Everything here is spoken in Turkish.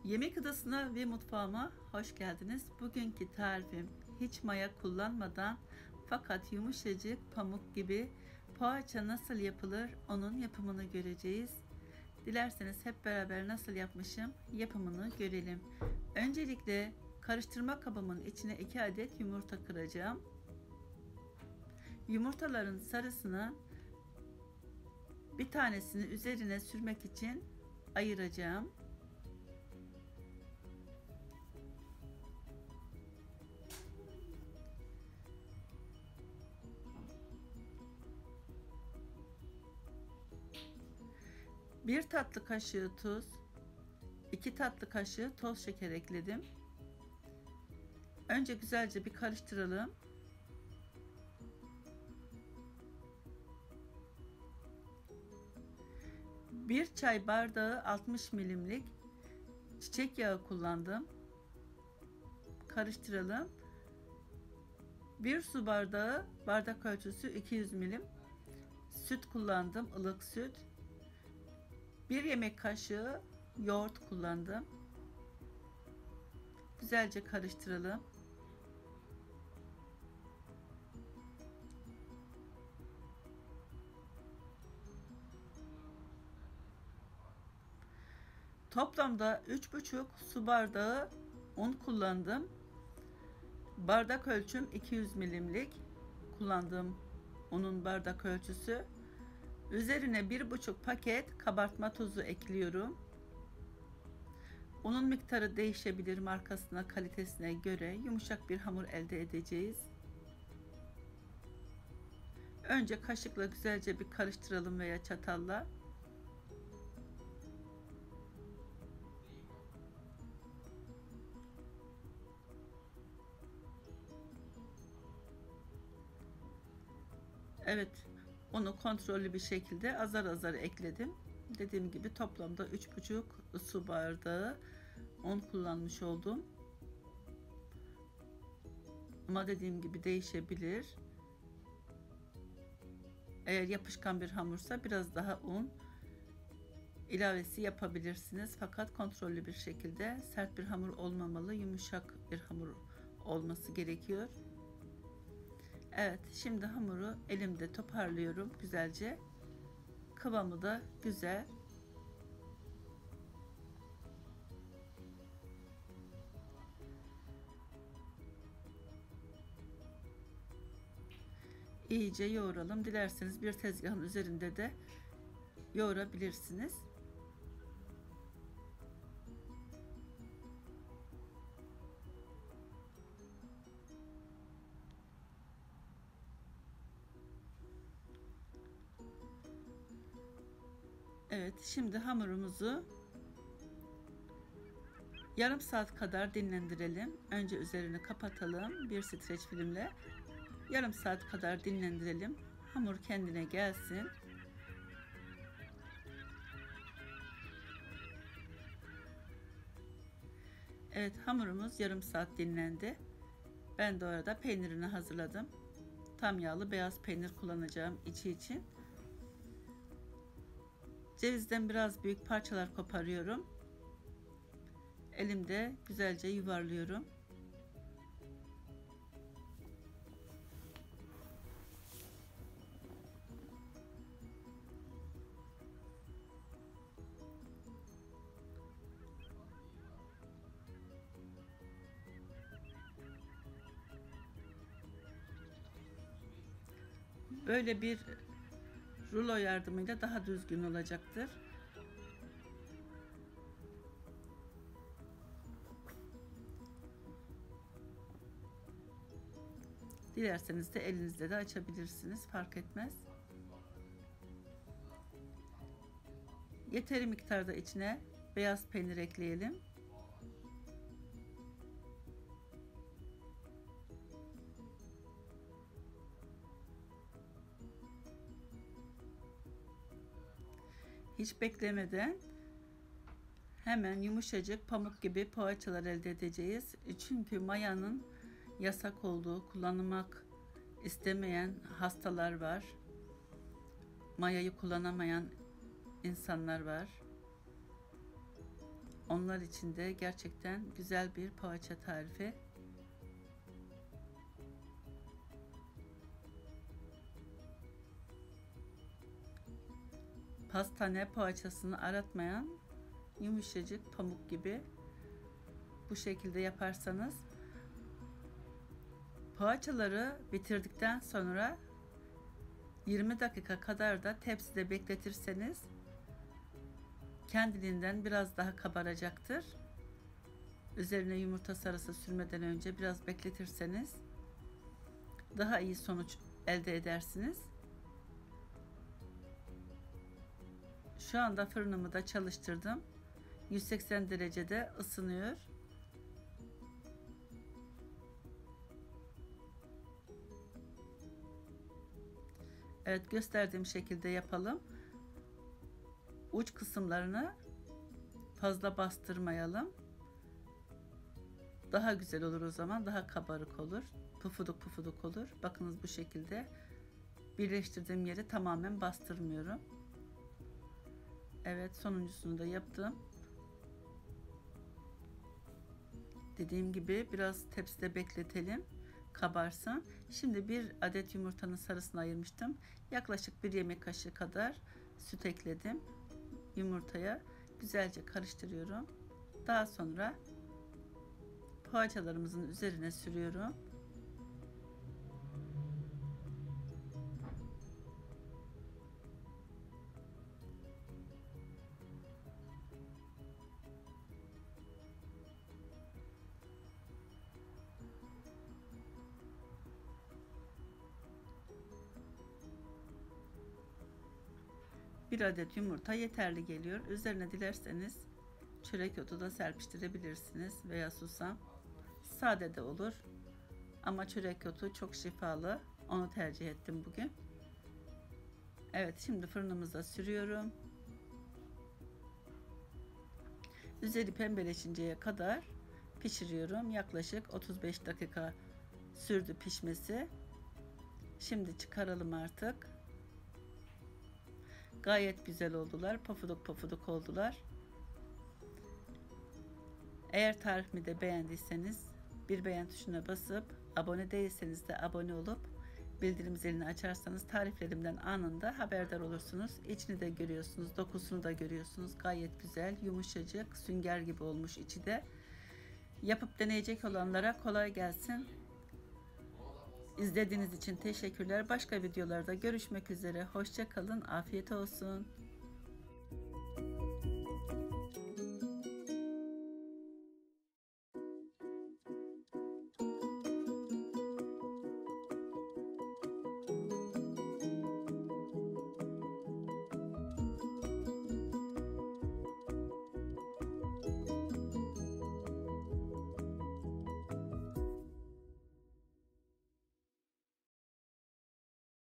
Yemek odasına ve mutfağıma hoş geldiniz. Bugünkü tarifim hiç maya kullanmadan fakat yumuşacık pamuk gibi poğaça nasıl yapılır onun yapımını göreceğiz. Dilerseniz hep beraber nasıl yapmışım yapımını görelim. Öncelikle karıştırma kabımın içine 2 adet yumurta kıracağım. Yumurtaların sarısını bir tanesini üzerine sürmek için ayıracağım. Bir tatlı kaşığı tuz, 2 tatlı kaşığı toz şeker ekledim. Önce güzelce bir karıştıralım. Bir çay bardağı 60 milimlik çiçek yağı kullandım. Karıştıralım. Bir su bardağı bardak ölçüsü 200 milim süt kullandım, ılık süt. Bir yemek kaşığı yoğurt kullandım. Güzelce karıştıralım. Toplamda 3,5 su bardağı un kullandım. Bardak ölçüm 200 milimlik kullandığım unun bardak ölçüsü. Üzerine 1,5 paket kabartma tozu ekliyorum. Unun miktarı değişebilir markasına, kalitesine göre yumuşak bir hamur elde edeceğiz. Önce kaşıkla güzelce bir karıştıralım veya çatalla. Evet, onu kontrollü bir şekilde azar azar ekledim. Dediğim gibi toplamda 3,5 su bardağı un kullanmış oldum. Ama dediğim gibi değişebilir. Eğer yapışkan bir hamursa biraz daha un ilavesi yapabilirsiniz. Fakat kontrollü bir şekilde, sert bir hamur olmamalı, yumuşak bir hamur olması gerekiyor. Evet, şimdi hamuru elimde toparlıyorum güzelce. Kıvamı da güzel. İyice yoğuralım. Dilerseniz bir tezgahın üzerinde de yoğurabilirsiniz. Evet, şimdi hamurumuzu yarım saat kadar dinlendirelim. Önce üzerini kapatalım bir streç filmle. Yarım saat kadar dinlendirelim. Hamur kendine gelsin. Evet, hamurumuz yarım saat dinlendi. Ben de orada peynirini hazırladım. Tam yağlı beyaz peynir kullanacağım içi için. Cevizden biraz büyük parçalar koparıyorum. Elimde güzelce yuvarlıyorum. Böyle bir rulo yardımıyla daha düzgün olacaktır. Dilerseniz de elinizle de açabilirsiniz, fark etmez. Yeteri miktarda içine beyaz peynir ekleyelim. Hiç beklemeden hemen yumuşacık pamuk gibi poğaçalar elde edeceğiz. Çünkü mayanın yasak olduğu, kullanmak istemeyen hastalar var. Mayayı kullanamayan insanlar var. Onlar için de gerçekten güzel bir poğaça tarifi. Pastane poğaçasını aratmayan yumuşacık pamuk gibi bu şekilde yaparsanız, poğaçaları bitirdikten sonra 20 dakika kadar da tepside bekletirseniz kendiliğinden biraz daha kabaracaktır. Üzerine yumurta sarısı sürmeden önce biraz bekletirseniz daha iyi sonuç elde edersiniz. Şu anda fırınımı da çalıştırdım. 180 derecede ısınıyor. Evet, gösterdiğim şekilde yapalım. Uç kısımlarını fazla bastırmayalım. Daha güzel olur o zaman. Daha kabarık olur. Pufuduk pufuduk olur. Bakınız bu şekilde birleştirdiğim yeri tamamen bastırmıyorum. Evet, sonuncusunu da yaptım. Dediğim gibi biraz tepside bekletelim, kabarsın. Şimdi bir adet yumurtanın sarısını ayırmıştım. Yaklaşık bir yemek kaşığı kadar süt ekledim. Yumurtaya güzelce karıştırıyorum. Daha sonra poğaçalarımızın üzerine sürüyorum. Bir adet yumurta yeterli geliyor. Üzerine dilerseniz çörek otu da serpiştirebilirsiniz veya susam. Sade de olur. Ama çörek otu çok şifalı. Onu tercih ettim bugün. Evet, şimdi fırınımıza sürüyorum. Üzeri pembeleşinceye kadar pişiriyorum. Yaklaşık 35 dakika sürdü pişmesi. Şimdi çıkaralım artık. Gayet güzel oldular. Pofuduk pofuduk oldular. Eğer tarifimi de beğendiyseniz bir beğen tuşuna basıp, abone değilseniz de abone olup bildirim zilini açarsanız tariflerimden anında haberdar olursunuz. İçini de görüyorsunuz, dokusunu da görüyorsunuz. Gayet güzel, yumuşacık, sünger gibi olmuş içi de. Yapıp deneyecek olanlara kolay gelsin. İzlediğiniz için teşekkürler. Başka videolarda görüşmek üzere. Hoşça kalın. Afiyet olsun.